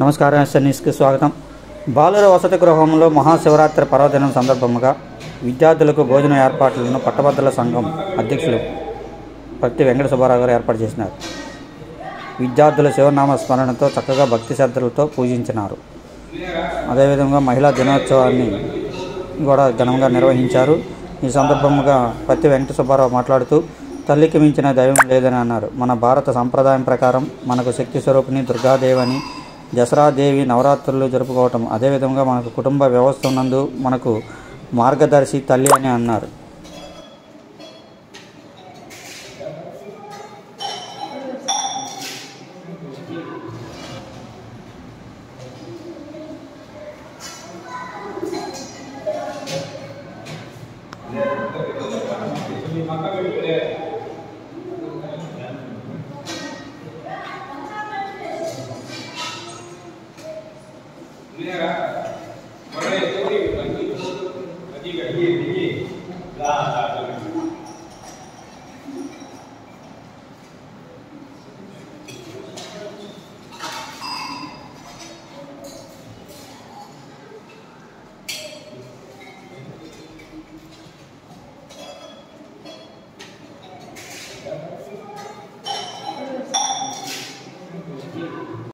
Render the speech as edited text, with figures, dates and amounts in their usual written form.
నమస్కారం. ఎస్ఎన్ఎస్కి స్వాగతం. బాలుర వసతి గృహంలో మహాశివరాత్రి పర్వదినం సందర్భంగా విద్యార్థులకు భోజన ఏర్పాట్లను పట్టభద్రుల సంఘం అధ్యక్షులు పత్తి వెంకట సుబ్బారావు గారు ఏర్పాటు చేసినారు. విద్యార్థుల శివనామ స్మరణతో చక్కగా భక్తి శ్రద్ధలతో పూజించినారు. అదేవిధంగా మహిళా దినోత్సవాన్ని కూడా ఘనంగా నిర్వహించారు. ఈ సందర్భంగా పత్తి వెంకట సుబ్బారావు మాట్లాడుతూ తల్లికి మించిన దైవం లేదని అన్నారు. మన భారత సంప్రదాయం ప్రకారం మనకు శక్తి స్వరూపిణి దుర్గాదేవి, దసరాదేవి నవరాత్రులు జరుపుకోవటం, అదేవిధంగా మనకు కుటుంబ వ్యవస్థ ఉన్నందు మనకు మార్గదర్శి తల్లి అని అన్నారు. Yeah.